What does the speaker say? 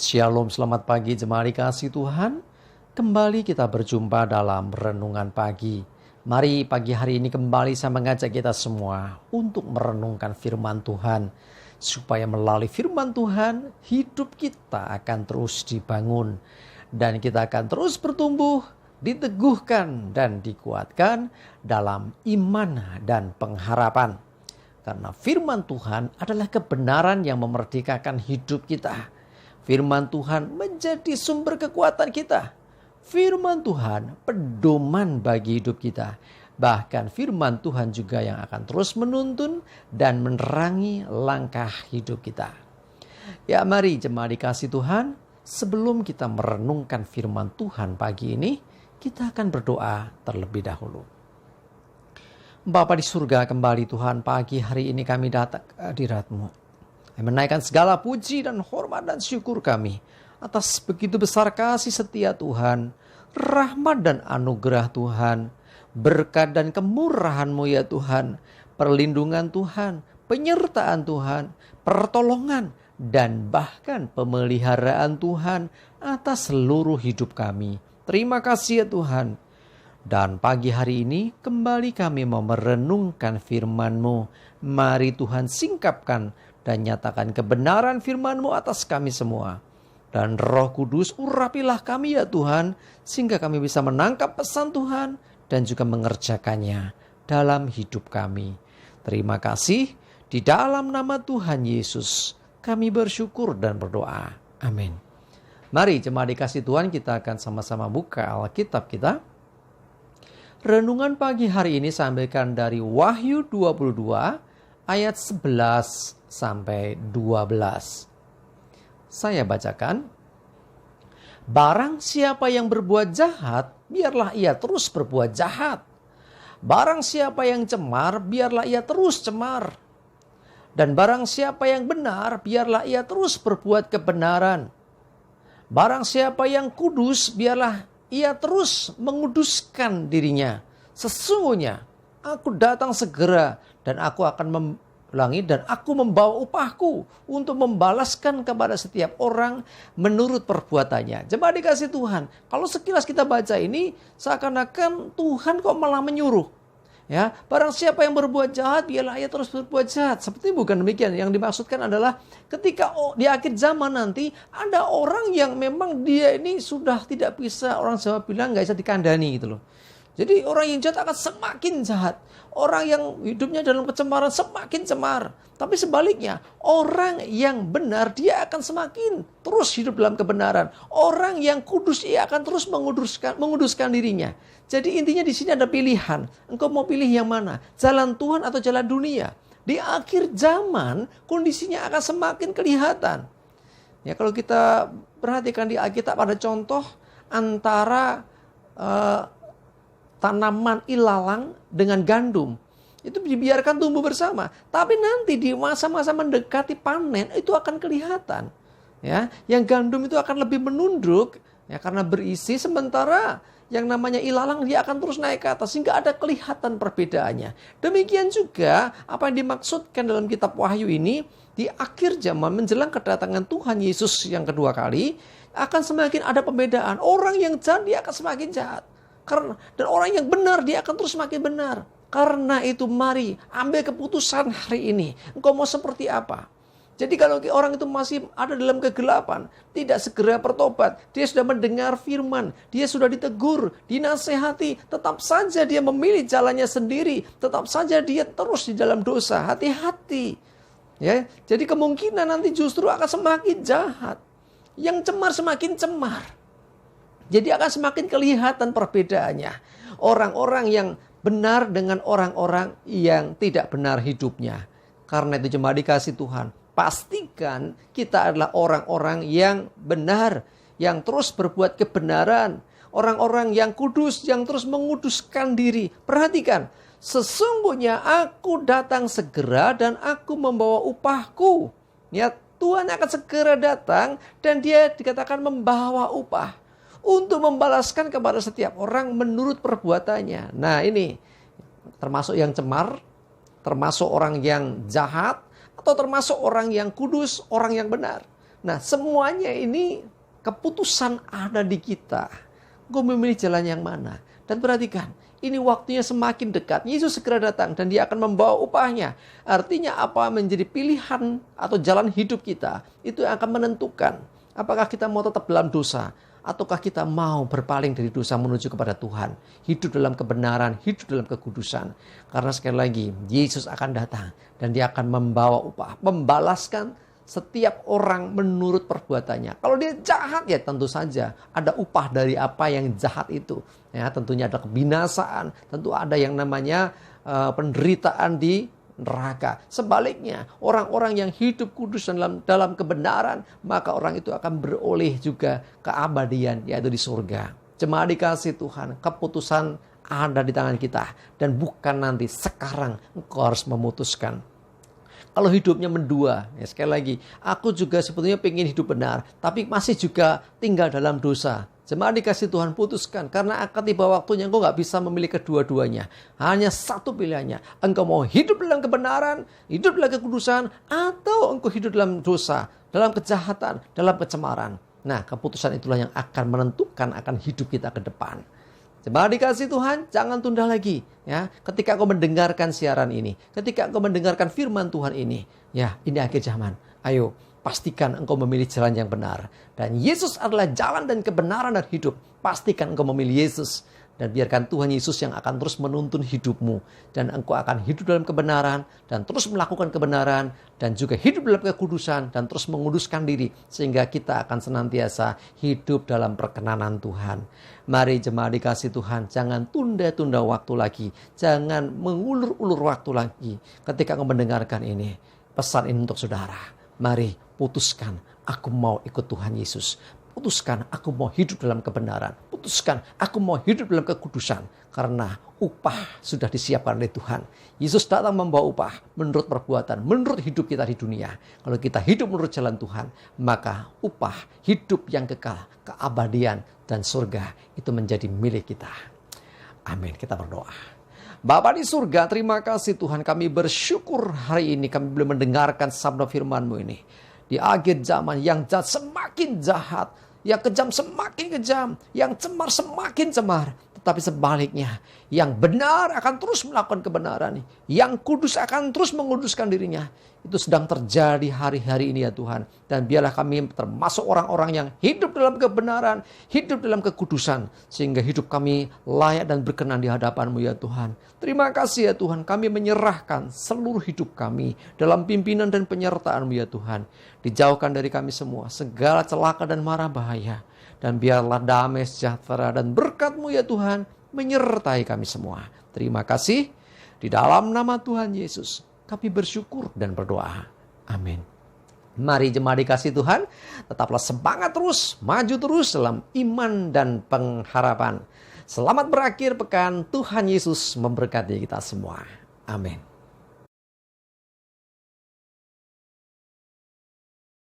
Shalom, selamat pagi jemaat dikasih Tuhan. Kembali kita berjumpa dalam renungan pagi. Mari pagi hari ini kembali saya mengajak kita semua untuk merenungkan firman Tuhan. Supaya melalui firman Tuhan, hidup kita akan terus dibangun. Dan kita akan terus bertumbuh, diteguhkan dan dikuatkan dalam iman dan pengharapan. Karena firman Tuhan adalah kebenaran yang memerdekakan hidup kita. Firman Tuhan menjadi sumber kekuatan kita. Firman Tuhan pedoman bagi hidup kita. Bahkan firman Tuhan juga yang akan terus menuntun dan menerangi langkah hidup kita. Ya, mari jemaat dikasih Tuhan, sebelum kita merenungkan firman Tuhan pagi ini, kita akan berdoa terlebih dahulu. Bapa di surga, kembali Tuhan, pagi hari ini kami datang ke hadirat-Mu. Menaikkan segala puji dan hormat dan syukur kami atas begitu besar kasih setia Tuhan, rahmat dan anugerah Tuhan, berkat dan kemurahan-Mu ya Tuhan, perlindungan Tuhan, penyertaan Tuhan, pertolongan dan bahkan pemeliharaan Tuhan atas seluruh hidup kami. Terima kasih ya Tuhan. Dan pagi hari ini kembali kami mau merenungkan firman-Mu. Mari Tuhan singkapkan dan nyatakan kebenaran firman-Mu atas kami semua. Dan Roh Kudus urapilah kami ya Tuhan, sehingga kami bisa menangkap pesan Tuhan dan juga mengerjakannya dalam hidup kami. Terima kasih, di dalam nama Tuhan Yesus kami bersyukur dan berdoa. Amin. Mari jemaat dikasih Tuhan, kita akan sama-sama buka Alkitab kita. Renungan pagi hari ini saya ambilkan dari Wahyu 22 ayat 11 sampai 12. Saya bacakan. Barang siapa yang berbuat jahat, biarlah ia terus berbuat jahat. Barang siapa yang cemar, biarlah ia terus cemar. Dan barang siapa yang benar, biarlah ia terus berbuat kebenaran. Barang siapa yang kudus, biarlah ia terus menguduskan dirinya. Sesungguhnya aku datang segera dan aku akan dan aku membawa upahku untuk membalaskan kepada setiap orang menurut perbuatannya. Jemaat dikasih Tuhan, kalau sekilas kita baca ini seakan-akan Tuhan kok malah menyuruh. Ya, barang siapa yang berbuat jahat, biarlah ia terus berbuat jahat. Seperti bukan demikian. Yang dimaksudkan adalah ketika di akhir zaman nanti ada orang yang memang dia ini sudah tidak bisa, orang Jawa bilang nggak bisa dikandani gitu loh. Jadi orang yang jahat akan semakin jahat. Orang yang hidupnya dalam kecemaran semakin cemar. Tapi sebaliknya, orang yang benar dia akan semakin terus hidup dalam kebenaran. Orang yang kudus ia akan terus menguduskan dirinya. Jadi intinya di sini ada pilihan. Engkau mau pilih yang mana? Jalan Tuhan atau jalan dunia? Di akhir zaman kondisinya akan semakin kelihatan. Ya, kalau kita perhatikan di Alkitab ada contoh antara tanaman ilalang dengan gandum. Itu dibiarkan tumbuh bersama. Tapi nanti di masa-masa mendekati panen itu akan kelihatan. Ya, yang gandum itu akan lebih menunduk ya, karena berisi, sementara yang namanya ilalang dia akan terus naik ke atas sehingga ada kelihatan perbedaannya. Demikian juga apa yang dimaksudkan dalam kitab Wahyu ini, di akhir zaman menjelang kedatangan Tuhan Yesus yang kedua kali akan semakin ada pembedaan. Orang yang jahat dia akan semakin jahat. Dan orang yang benar dia akan terus semakin benar. Karena itu mari ambil keputusan hari ini. Engkau mau seperti apa? Jadi kalau orang itu masih ada dalam kegelapan, tidak segera bertobat, dia sudah mendengar firman, dia sudah ditegur, dinasehati, tetap saja dia memilih jalannya sendiri, tetap saja dia terus di dalam dosa. Hati-hati. Ya, jadi kemungkinan nanti justru akan semakin jahat. Yang cemar semakin cemar. Jadi akan semakin kelihatan perbedaannya. Orang-orang yang benar dengan orang-orang yang tidak benar hidupnya. Karena itu jemaat dikasih Tuhan, pastikan kita adalah orang-orang yang benar, yang terus berbuat kebenaran. Orang-orang yang kudus, yang terus menguduskan diri. Perhatikan, sesungguhnya aku datang segera dan aku membawa upahku. Ya, Tuhan akan segera datang dan dia dikatakan membawa upah. Untuk membalaskan kepada setiap orang menurut perbuatannya. Nah ini, termasuk yang cemar, termasuk orang yang jahat, atau termasuk orang yang kudus, orang yang benar. Nah, semuanya ini keputusan ada di kita. Engkau memilih jalan yang mana? Dan perhatikan, ini waktunya semakin dekat. Yesus segera datang dan dia akan membawa upahnya. Artinya apa menjadi pilihan atau jalan hidup kita, itu yang akan menentukan apakah kita mau tetap dalam dosa ataukah kita mau berpaling dari dosa menuju kepada Tuhan. Hidup dalam kebenaran, hidup dalam kekudusan. Karena sekali lagi, Yesus akan datang dan dia akan membawa upah, membalaskan setiap orang menurut perbuatannya. Kalau dia jahat, ya tentu saja ada upah dari apa yang jahat itu. Ya, tentunya ada kebinasaan, tentu ada yang namanya penderitaan di neraka. Sebaliknya, orang-orang yang hidup kudus dalam kebenaran, maka orang itu akan beroleh juga keabadian, yaitu di surga. Jemaat dikasih Tuhan, keputusan ada di tangan kita. Dan bukan nanti, sekarang engkau harus memutuskan. Kalau hidupnya mendua, ya sekali lagi, aku juga sebetulnya pengen hidup benar, tapi masih juga tinggal dalam dosa. Jemaat dikasih Tuhan, putuskan, karena akan tiba waktunya engkau gak bisa memilih kedua-duanya. Hanya satu pilihannya, engkau mau hidup dalam kebenaran, hidup dalam kekudusan, atau engkau hidup dalam dosa, dalam kejahatan, dalam kecemaran. Nah, keputusan itulah yang akan menentukan akan hidup kita ke depan. Jemaat dikasih Tuhan, jangan tunda lagi. Ya, ketika engkau mendengarkan siaran ini, ketika engkau mendengarkan firman Tuhan ini, ya ini akhir zaman. Ayo, pastikan engkau memilih jalan yang benar. Dan Yesus adalah jalan dan kebenaran dan hidup. Pastikan engkau memilih Yesus. Dan biarkan Tuhan Yesus yang akan terus menuntun hidupmu. Dan engkau akan hidup dalam kebenaran. Dan terus melakukan kebenaran. Dan juga hidup dalam kekudusan. Dan terus menguduskan diri. Sehingga kita akan senantiasa hidup dalam perkenanan Tuhan. Mari jemaat dikasih Tuhan. Jangan tunda-tunda waktu lagi. Jangan mengulur-ulur waktu lagi. Ketika engkau mendengarkan ini. Pesan ini untuk saudara. Mari putuskan, aku mau ikut Tuhan Yesus. Putuskan, aku mau hidup dalam kebenaran. Putuskan, aku mau hidup dalam kekudusan. Karena upah sudah disiapkan oleh Tuhan. Yesus datang membawa upah menurut perbuatan, menurut hidup kita di dunia. Kalau kita hidup menurut jalan Tuhan, maka upah hidup yang kekal, keabadian, dan surga itu menjadi milik kita. Amin, kita berdoa. Bapa di surga, terima kasih Tuhan, kami bersyukur hari ini kami boleh mendengarkan sabda firman-Mu ini. Di akhir zaman yang jahat semakin jahat, yang kejam semakin kejam, yang cemar semakin cemar. Tetapi sebaliknya, yang benar akan terus melakukan kebenaran. Yang kudus akan terus menguduskan dirinya. Itu sedang terjadi hari-hari ini ya Tuhan. Dan biarlah kami termasuk orang-orang yang hidup dalam kebenaran, hidup dalam kekudusan. Sehingga hidup kami layak dan berkenan di hadapan-Mu ya Tuhan. Terima kasih ya Tuhan, kami menyerahkan seluruh hidup kami dalam pimpinan dan penyertaan-Mu ya Tuhan. Dijauhkan dari kami semua, segala celaka dan mara bahaya. Dan biarlah damai sejahtera dan berkat-Mu ya Tuhan menyertai kami semua. Terima kasih. Di dalam nama Tuhan Yesus kami bersyukur dan berdoa. Amin. Mari jemaat dikasih Tuhan, tetaplah semangat terus, maju terus dalam iman dan pengharapan. Selamat berakhir pekan, Tuhan Yesus memberkati kita semua. Amin.